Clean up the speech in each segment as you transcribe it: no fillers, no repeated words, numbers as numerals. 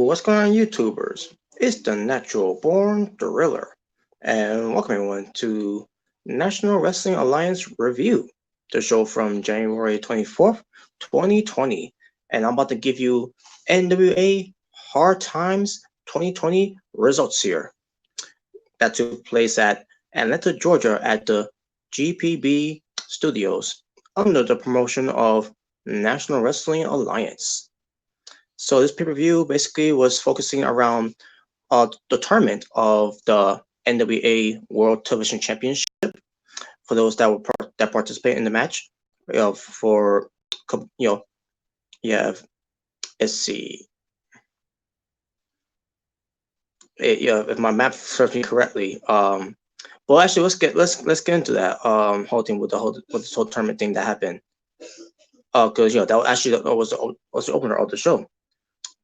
What's going on, YouTubers? It's the Natural Born Thriller, and welcome everyone to National Wrestling Alliance Review, the show from January 24th, 2020. And I'm about to give you NWA Hard Times 2020 results here. That took place at Atlanta, Georgia at the GPB Studios under the promotion of National Wrestling Alliance. So this pay-per-view basically was focusing around the tournament of the NWA World Television Championship for those that participate in the match. For you know, yeah, let's see, yeah, if my map serves me correctly. Well, actually, let's get into that whole thing with this whole tournament thing that happened. Because that was actually was the opener of the show.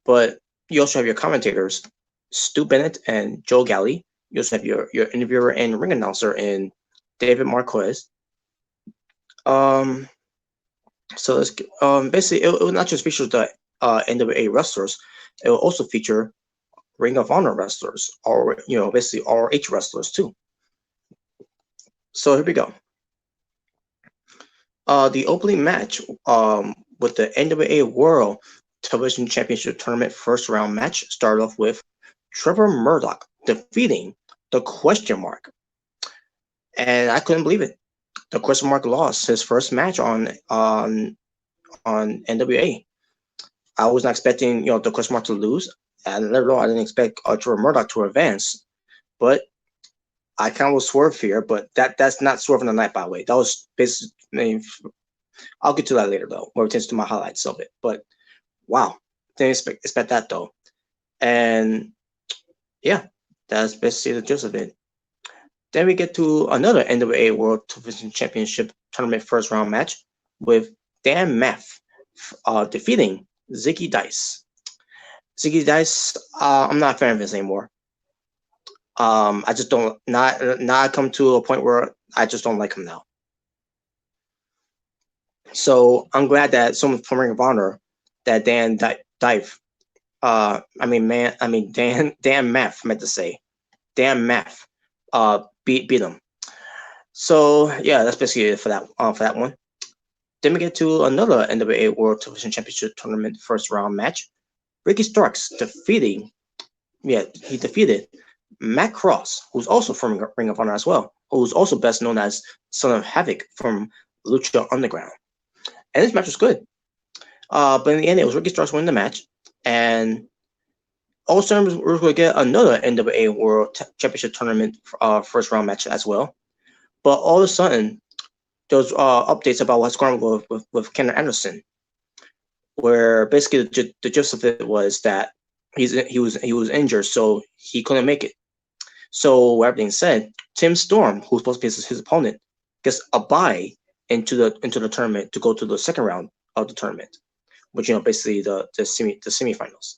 But you also have your commentators, Stu Bennett and Joe Galley. You also have your interviewer and ring announcer in David Marquez. Um, so it's, basically, it will not just feature the NWA wrestlers, it will also feature Ring of Honor wrestlers, or basically ROH wrestlers too. So here we go. The opening match with the NWA World Television Championship Tournament first round match started off with Trevor Murdoch defeating the Question Mark. And I couldn't believe it. The Question Mark lost his first match on NWA. I was not expecting the Question Mark to lose, and let alone I didn't expect Trevor Murdoch to advance. But I kind of was swerve here, but that's not swerving the night, by the way. That was basically. I'll get to that later though, where it tends to my highlights of it. But wow, didn't expect that though. And yeah, that's basically the gist of it. Then we get to another NWA World Television Championship Tournament first round match with Dan Maff defeating Ziggy Dice. Ziggy Dice, I'm not a fan of this anymore. I just don't. Now I come to a point where I just don't like him now. So I'm glad that someone from Ring of Honor, that Dan Dive, Dan Maff, meant to say, Dan Maff, beat him. So yeah, that's basically it for that one. Then we get to another NWA World Television Championship Tournament first round match. Ricky Starks he defeated Matt Cross, who's also from Ring of Honor as well, who's also best known as Son of Havoc from Lucha Underground. And this match was good. But in the end, it was Ricky Starks winning the match. And all of a sudden, we're going to get another NWA World Championship Tournament first round match as well. But all of a sudden, there was updates about what's going on with Ken Anderson, where basically the gist of it was that he was injured, so he couldn't make it. So with everything said, Tim Storm, who's supposed to be his opponent, gets a bye into the tournament to go to the second round of the tournament, which basically the semifinals.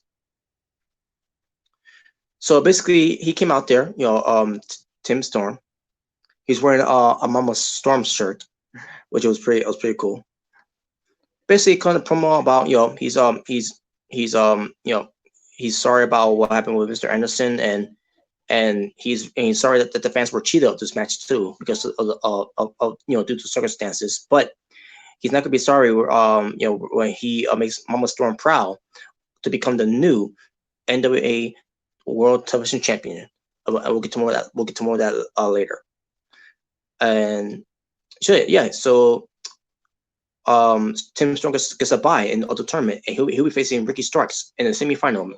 So basically, he came out there, Tim Storm. He's wearing a Mama Storm shirt, which was pretty cool. Basically, kind of promo about he's sorry about what happened with Mr. Anderson, and he's sorry that the fans were cheated of this match too because of due to circumstances. But he's not gonna be sorry when he makes Mama Storm proud to become the new NWA World Television Champion. We'll get to more of that. We'll get to more of that later. And so Tim Storm gets a bye in the tournament, and he'll be facing Ricky Starks in the semifinal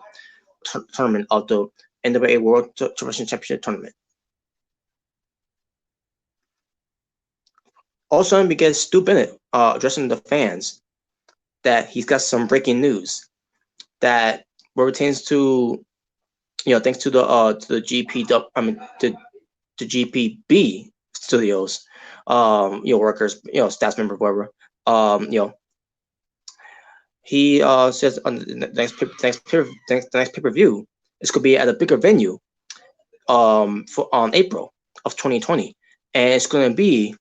tournament of the NWA World Television Championship Tournament. Also, we get Stu Bennett addressing the fans that he's got some breaking news that pertains to thanks to the GPB studios, workers, staff member, whatever. He says on the next pay-per-view, this could be at a bigger venue on April of 2020, and it's going to be.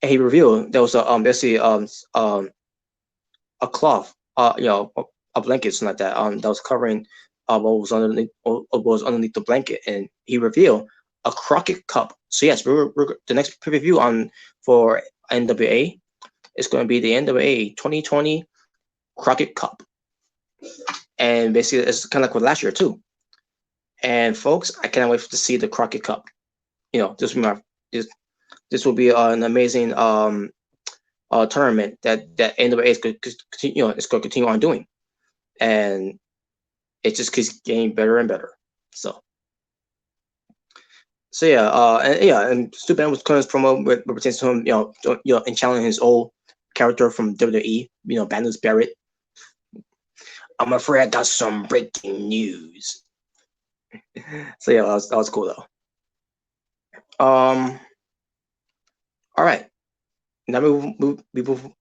And he revealed there was basically a cloth, a blanket, something like that, that was covering what was underneath the blanket, and he revealed a Crockett Cup. So yes, we're the next preview on for NWA is going to be the NWA 2020 Crockett Cup, and basically it's kind of like with last year too. And folks, I cannot wait to see the Crockett Cup. This will be this will be an amazing tournament that NWA is going to continue, is going to continue on doing, and it just keeps getting better and better. So yeah, and Stu Bennett was Connor's promo with pertains to him, and challenging his old character from WWE, Banner's Barrett. I'm afraid I got some breaking news. So yeah, that was cool though. All right, now we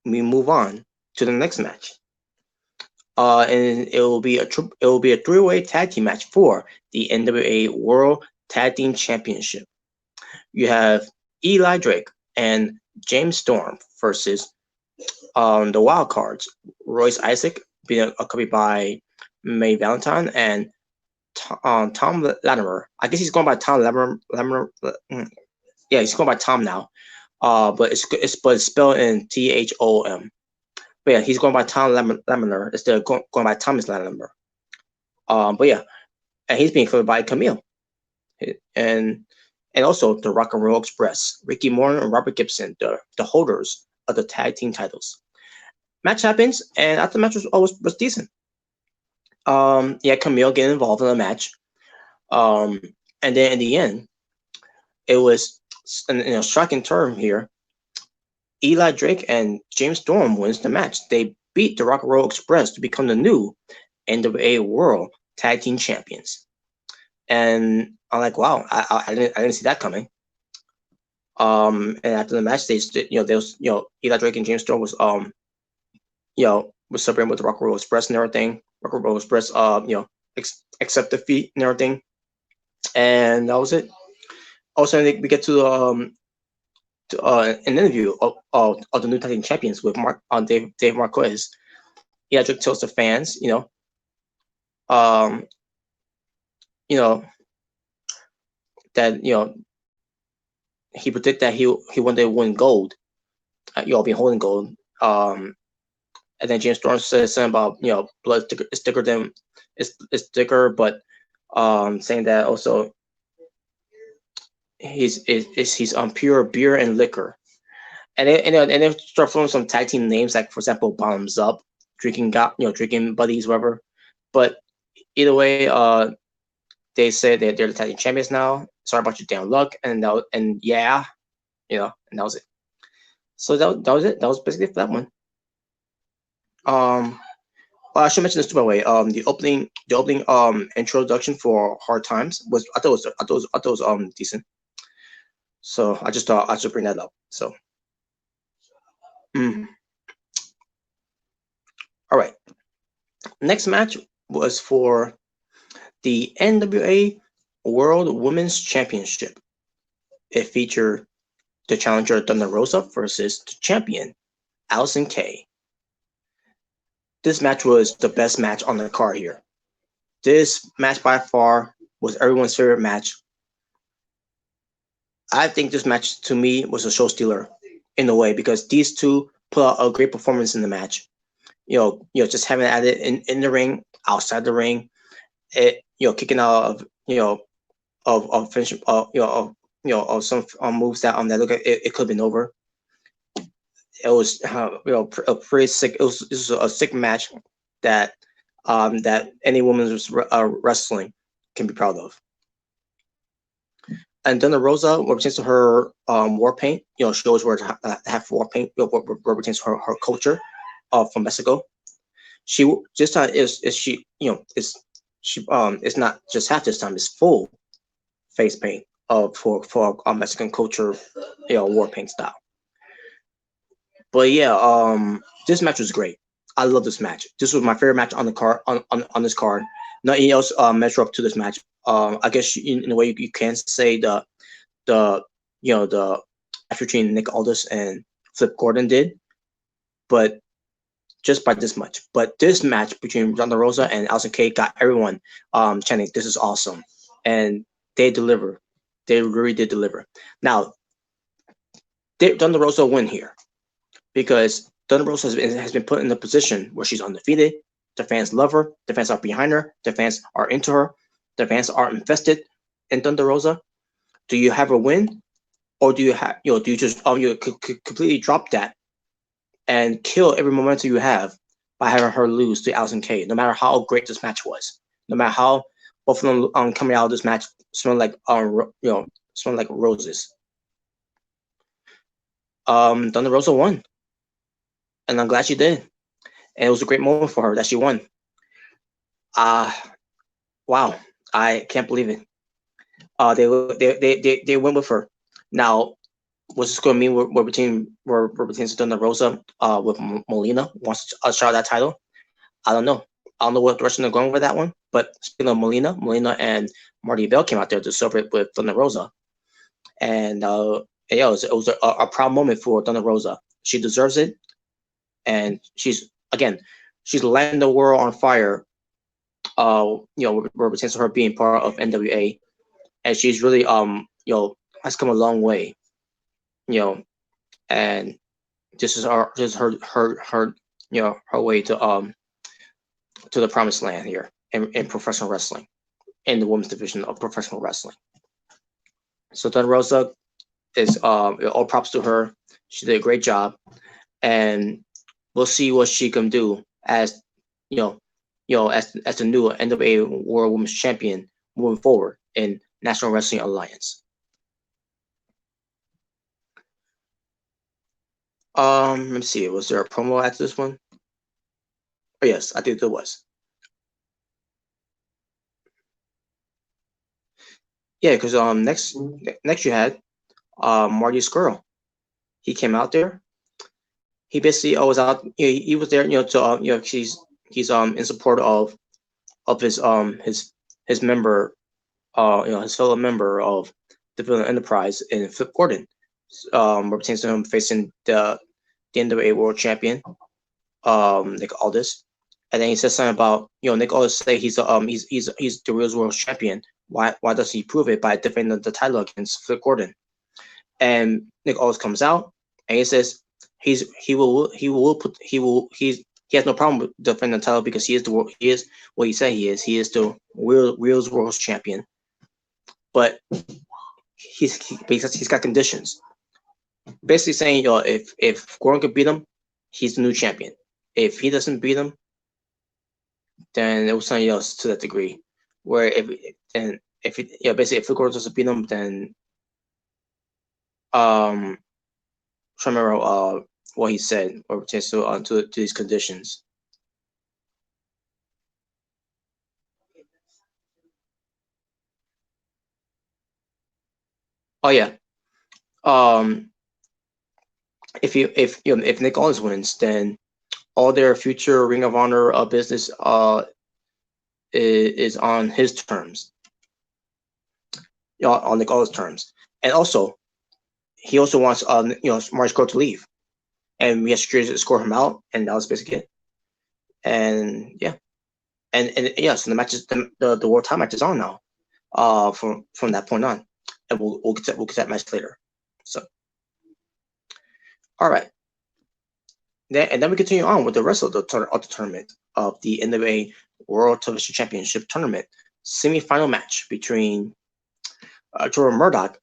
move on to the next match. And it will be a three-way tag team match for the NWA World Tag Team Championship. You have Eli Drake and James Storm versus the Wild Cards, Royce Isaac being accompanied by May Valentine and Tom Latimer. I guess he's going by Tom Latimer. Yeah, he's going by Tom now. But it's spelled in THOM. But yeah, he's going by Tom Latimer instead of going by Thomas Latimer. But yeah, and he's being covered by Camille, and also the Rock and Roll Express, Ricky Morton and Robert Gibson, the holders of the tag team titles. Match happens, and I thought the match was decent. Yeah, Camille getting involved in the match. And then in the end, it was in a shocking turn here. Eli Drake and James Storm wins the match. They beat the Rock and Roll Express to become the new NWA World Tag Team Champions. And I'm like, wow, I didn't see that coming. And after the match, Eli Drake and James Storm was was celebrating with the Rock and Roll Express and everything. Rock and Roll Express, accept defeat and everything. And that was it. Also, we get to an interview of the new tag team champions with Dave Marquez. Eli Drake tells the fans, that he predicted that he one day win gold. Be holding gold. And then James Storm says something about blood is thicker than it's thicker, but saying that also he's pure beer and liquor. And they start throwing some tag team names, like for example Bottoms Up, drinking buddies, whatever. But either way, they say they're the tag team champions now. Sorry about your damn luck, and yeah, and that was it. So that was it. That was basically for that one. Well, I should mention this too, by the way. The opening introduction for Hard Times was I thought it was decent. So I just thought I should bring that up. So, all right. Next match was for the NWA World Women's Championship. It featured the challenger Thunder Rosa versus the champion Allison Kay. This match was the best match on the card here. This match by far was everyone's favorite match. I think this match to me was a show stealer in a way, because these two put out a great performance in the match. Just having at it in the ring, outside the ring, kicking out of finish, of some moves that look like it could have been over. It was a pretty sick. It was a sick match that any woman wrestling can be proud of. And Thunder Rosa, what pertains to her war paint, she always wears half war paint, what pertains to her culture from Mexico. She this time it's not just half this time, it's full face paint for Mexican culture, war paint style. But yeah, this match was great. I love this match. This was my favorite match on the card on this card. Nothing else measure up to this match. I guess in a way you can say the match between Nick Aldis and Flip Gordon did, but just by this much. But this match between Ronda Rosa and Allysin Kay got everyone chanting, "This is awesome," and they deliver. They really did deliver. Now, Ronda Rosa win here because Thunder Rosa has been put in a position where she's undefeated. The fans love her. The fans are behind her. The fans are into her. The fans are invested in Thunder Rosa. Do you have her win, or do you have do you just completely drop that and kill every momentum you have by having her lose to Allysin Kay? No matter how great this match was, no matter how both of them coming out of this match smell like smell like roses. Thunder Rosa won, and I'm glad she did. And it was a great moment for her that she won. Uh wow, I can't believe it. They went with her. Now, what's this going to mean? We're between Thunder Rosa with Molina wants to share that title. I don't know. I don't know what direction they're going with that one. But speaking of Molina and Marty Bell came out there to celebrate with Thunder Rosa, and yeah, it was a proud moment for Thunder Rosa. She deserves it, and she's lighting the world on fire. Represents her being part of NWA, and she's really has come a long way, and this is her way to the promised land here in professional wrestling, in the women's division of professional wrestling. So Thunder Rosa is all props to her. She did a great job, and we'll see what she can do as as the new NWA World Women's Champion moving forward in National Wrestling Alliance. Let me see. Was there a promo after this one? Oh yes, I think there was. Yeah, because next you had Marty Skrull. He came out there. He basically was out. He was there. To he's in support of his member, his fellow member of the Villain Enterprise in Flip Gordon, pertains to him facing the NWA World Champion, Nick Aldis. And then he says something about Nick Aldis say he's the real world champion. Why does he prove it by defending the title against Flip Gordon? And Nick Aldis comes out and he says he has no problem with defending the title because he is what he said he is. He is the real world champion. But he's got conditions. Basically saying, if Gordon could beat him, he's the new champion. If he doesn't beat him, then it was something else to that degree. Where basically if Gordon doesn't beat him, then trying to remember what he said or pertains to these conditions. Oh yeah. If Nick Aldis wins, then all their future Ring of Honor business is on his terms, on Nick Aldis' terms, and also he also wants Marty Scurll to leave, and we have to score him out, and that was basically it. And yeah, and yeah, so the match is the world title match is on now, from that point on, and we'll get to that match later. So, all right. And then we continue on with the rest of the tournament of the NWA World Television Championship Tournament semi-final match between Jordan Murdoch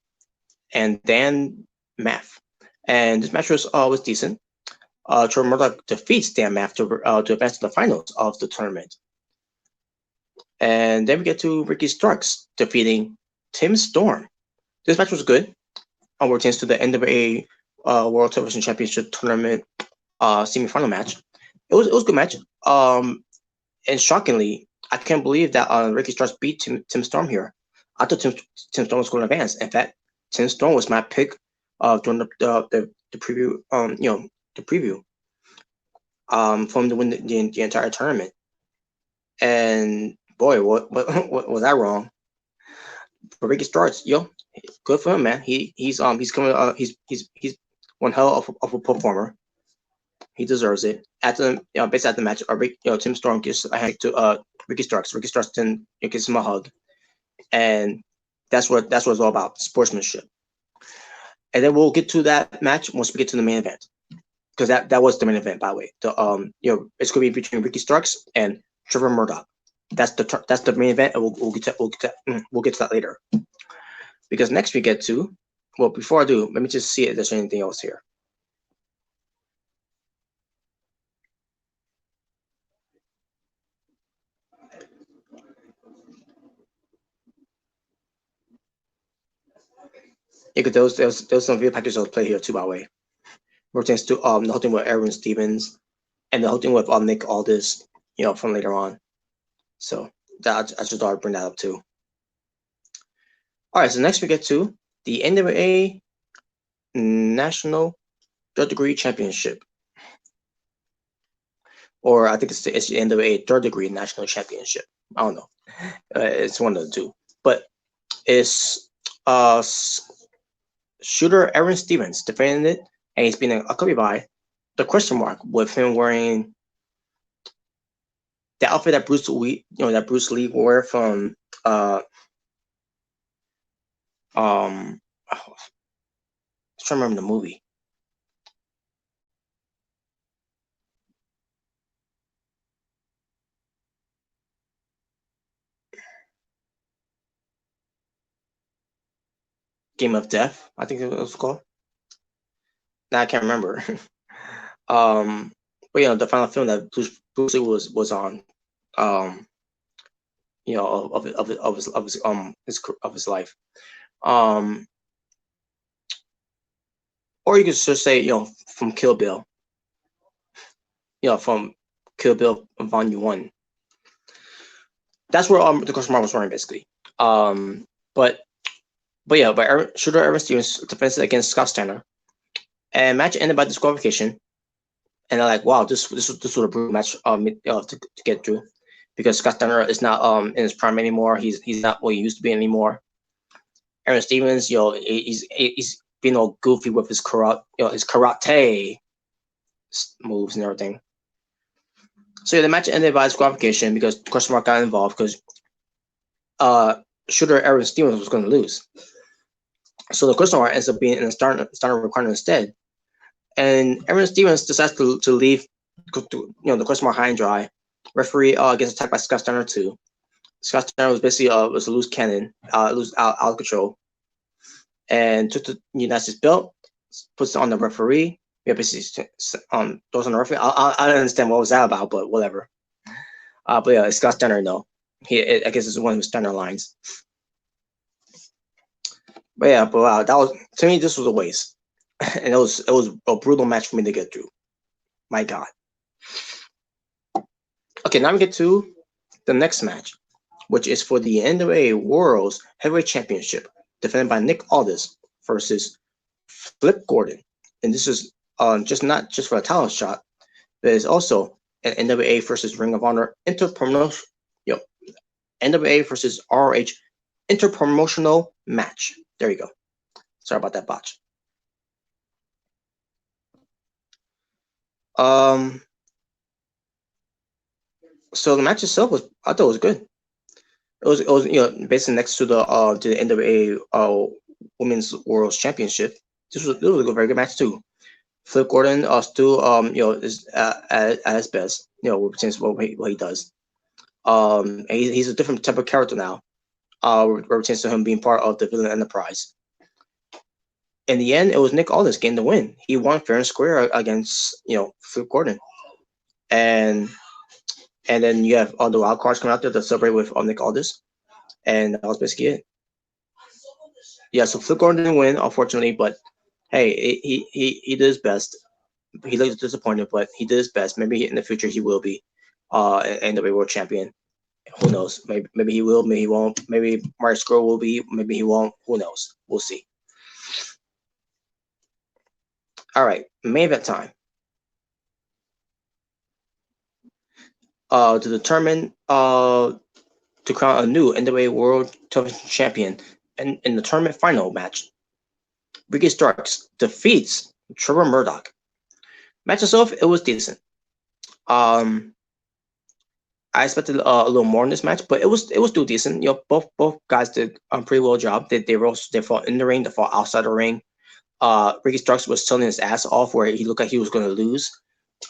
and Dan Maff. And this match was decent. Jordan Murdoch defeats Dan Maff to advance to the finals of the tournament. And then we get to Ricky Starks defeating Tim Storm. This match was good. We're to the NWA World Television Championship Tournament semi-final match. It was a good match. And shockingly, I can't believe that Ricky Starks beat Tim Storm here. I thought Tim Storm was going to advance. In fact, Tim Storm was my pick during the preview. The preview from to win the entire tournament. And boy, what was I wrong? But Ricky Starks, good for him, man. He's coming. He's one hell of a performer. He deserves it. Basically at the match, Tim Storm gives a handshake to Ricky Starks. Ricky Starks then gives him a hug, and that's what it's all about, sportsmanship. And then we'll get to that match once we get to the main event, because that was the main event, by the way. It's going to be between Ricky Starks and Trevor Murdoch. That's the main event, and we'll get to that later. Because next we get to, well, before I do, let me just see if there's anything else here. Yeah, because there was some video packages that was played here too, by the way. Pertains to the whole thing with Aaron Stevens and the whole thing with Nick Aldis, from later on. So that I just thought I'd bring that up too. All right, so next we get to the NWA National Third Degree Championship, or I think it's the NWA Third Degree National Championship. I don't know. It's one of the two, but it's shooter Aaron Stevens defending it, and he's been accompanied by the question mark, with him wearing the outfit that Bruce Lee wore from I'm trying to remember the movie. Game of Death, I think it was called. Now I can't remember. But the final film that Bruce Lee was on, of his life, or you could just say from Kill Bill, from Kill Bill Volume 1. That's where the question mark was wearing, basically. But shooter Aaron Stevens defends against Scott Steiner, and match ended by disqualification. And I'm like, wow, this was a brutal match to get through, because Scott Steiner is not in his prime anymore. He's not what he used to be anymore. Aaron Stevens, he's being all goofy with his karate moves and everything. So the match ended by disqualification because question mark got involved, because shooter Aaron Stevens was going to lose. So the question mark ends up being in a Steiner requirement instead. And Aaron Stevens decides to leave, the question mark high and dry. Referee gets attacked by Scott Steiner too. Scott Steiner was basically was a loose cannon, out of control, and took the United States belt, puts it on the referee. Basically throws on the referee. I don't understand what was that about, but whatever. But yeah, it's Scott Steiner. No, I guess it's one of his Steiner lines. But yeah, wow, to me this was a waste. And it was a brutal match for me to get through. My God. Okay, now we get to the next match, which is for the NWA World's Heavyweight Championship, defended by Nick Aldis versus Flip Gordon. And this is not just for a title shot, but it's also an NWA versus Ring of Honor NWA versus ROH interpromotional match. There you go. Sorry about that botch. So the match itself I thought it was good. It was basically next to the NWA Women's World Championship. This was a very good match too. Flip Gordon still is at his best. Since what he does. He's a different type of character now. Pertains to him being part of the Villain Enterprise. In the end, it was Nick Aldis getting the win. He won fair and square against Flip Gordon, and then you have all the wild cards coming out there to celebrate with Nick Aldis, and that was basically it. Yeah, so Flip Gordon didn't win, unfortunately, but hey, he did his best. He looked disappointed, but he did his best. Maybe in the future he will be NWA World Champion. Who knows? Maybe he will, maybe he won't. Maybe Mark Scurll will be, maybe he won't. Who knows? We'll see. All right, main event time. To determine to crown a new NWA World Television Champion in the tournament final match, Ricky Starks defeats Trevor Murdoch. Match itself, it was decent. Um, I expected a little more in this match, but it was still decent. Both guys did a pretty well job. They fought in the ring, they fought outside the ring. Ricky Starks was selling his ass off where he looked like he was going to lose.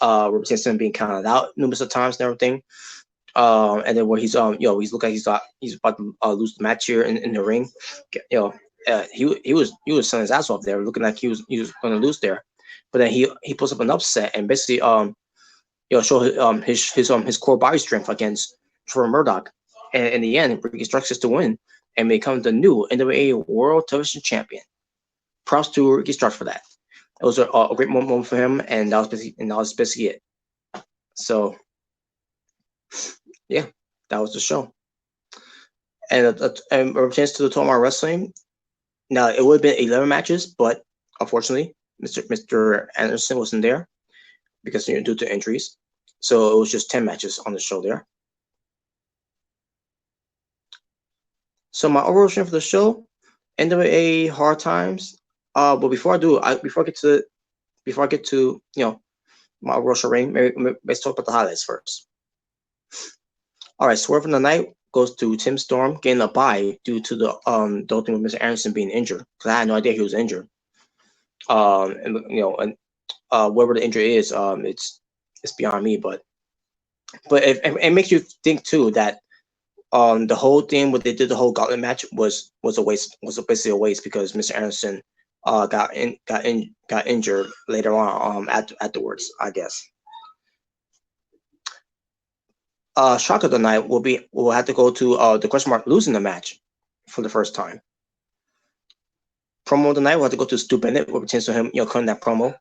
Representing being counted out numerous of times and everything. And then where he's looked like he's about to lose the match here in the ring. You know, he was selling his ass off there, looking like he was going to lose there. But then he puts up an upset and basically show his core body strength against Trevor Murdoch. And in the end, Ricky Starks gets to win and become the new NWA World Television Champion. Props to Ricky Starks for that. It was a great moment for him, and that was basically it. So, yeah, that was the show. And a chance to the Tomar Wrestling. Now it would have been 11 matches, but unfortunately, Mr. Anderson wasn't there because due to injuries. So it was just 10 matches on the show there. So my overall rating for the show, NWA Hard Times. But before I get to my overall rating, maybe let's talk about the highlights first. All right, Swerve in the Night goes to Tim Storm getting a bye due to the whole thing with Mr. Anderson being injured, because I had no idea he was injured. And whatever the injury is, it's beyond me. But it makes you think too that the whole thing what they did, the whole gauntlet match was a waste, was basically a waste because Mr. Anderson got injured later on afterwards, I guess. Shock of the night will have to go to the question mark losing the match for the first time. Promo of the night will have to go to Stu Bennett, what pertains to him, cutting that promo.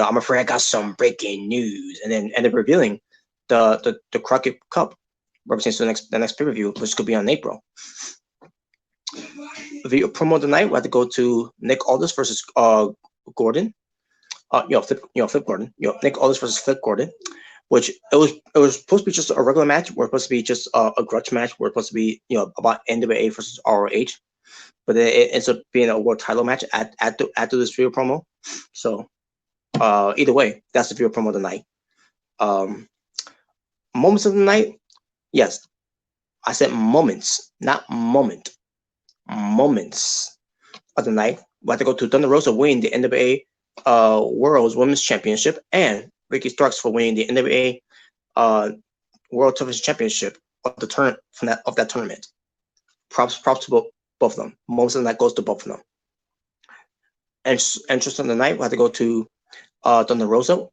I'm afraid I got some breaking news, and then end up revealing the Crockett Cup represents the next pay-per-view, which could be on April. The promo of the night will have to go to Nick Aldis versus Gordon. Flip Gordon. Nick Aldis versus Flip Gordon. Which it was supposed to be just a regular match. We're supposed to be just a grudge match. We're supposed to be about NWA versus ROH, but then it ends up being a world title match after this video promo. So either way, that's the video promo of the night. Moments of the night, yes, I said moments, not moment. Moments of the night. We have to go to Thunder Rosa winning the NWA World's Women's Championship and Ricky Starks for winning the NWA World Television Championship of that tournament. Props to both of them. Most of the night goes to both of them. And entrance of the night, we have to go to Thunder Rosa.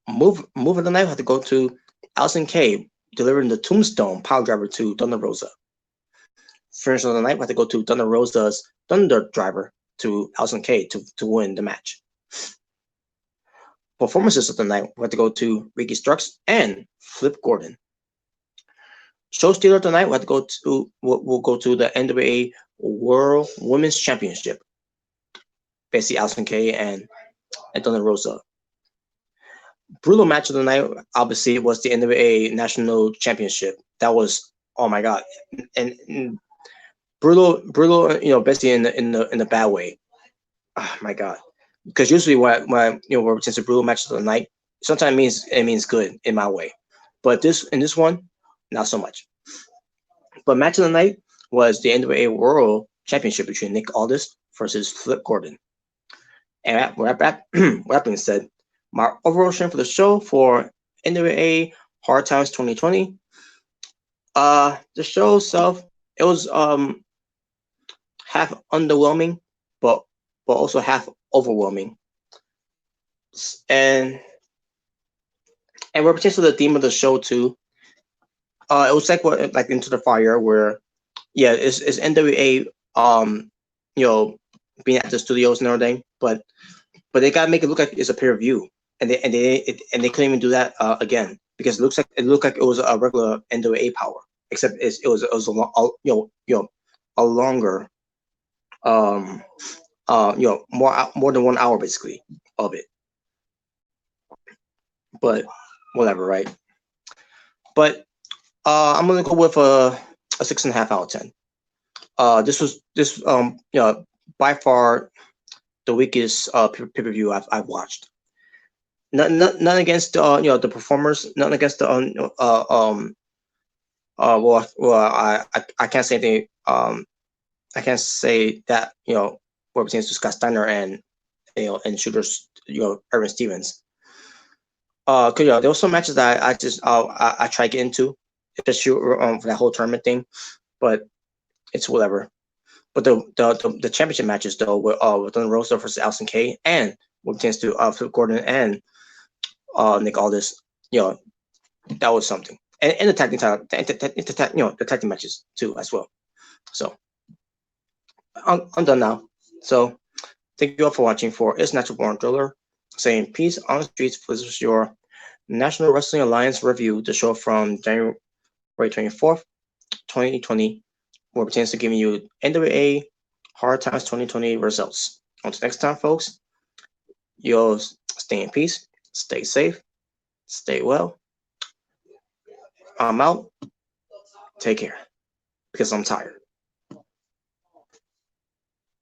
Move of the night, we have to go to Allison Kay delivering the Tombstone Power Driver to Thunder Rosa. Finish of the night, we have to go to Thunder Rosa's Thunder Driver to Allison Kay to win the match. Performances of the night, we have to go to Ricky Starks and Flip Gordon. Show stealer of the night, we'll go to the NWA World Women's Championship. Basically, Allison Kay and Thunder Rosa. Brutal match of the night, obviously, was the NWA National Championship. That was, oh my god, and brutal, basically in the bad way. Oh my god. Because usually when we're a brutal match of the night, sometimes it means good in my way, but in this one, not so much. But match of the night was the NWA World Championship between Nick Aldis versus Flip Gordon. And with that being said, my overall rating for the show for NWA Hard Times 2020. The show itself, it was half underwhelming, but also half overwhelming. And represents the theme of the show too. It was like Into the Fire, where it's NWA being at the studios and everything, but they gotta make it look like it's a peer review, and they couldn't even do that again, because it looked like it was a regular NWA Power, except it was a longer more than 1 hour basically of it. But whatever, right? But I'm gonna go with a 6.5 out of 10. This by far the weakest pay-per-view I've watched. None against the performers, none against the I can't say anything. I can't say that what pertains to Scott Steiner and and shooters, Erwin Stevens. Cause there were some matches that I just I tried to get into, especially for that whole tournament thing, but it's whatever. But the championship matches though with Thunder Rosa versus Alison Kay and what pertains to Flip Gordon and Nick Aldis, that was something. And the tag team title, the tag team matches too as well. So I'm done now. So thank you all for watching. For It's Natural Born Driller, saying peace on the streets. This was your National Wrestling Alliance review, the show from January 24th, 2020, where it pertains to giving you NWA Hard Times 2020 results. Until next time, folks, you'll stay in peace, stay safe, stay well. I'm out. Take care, because I'm tired.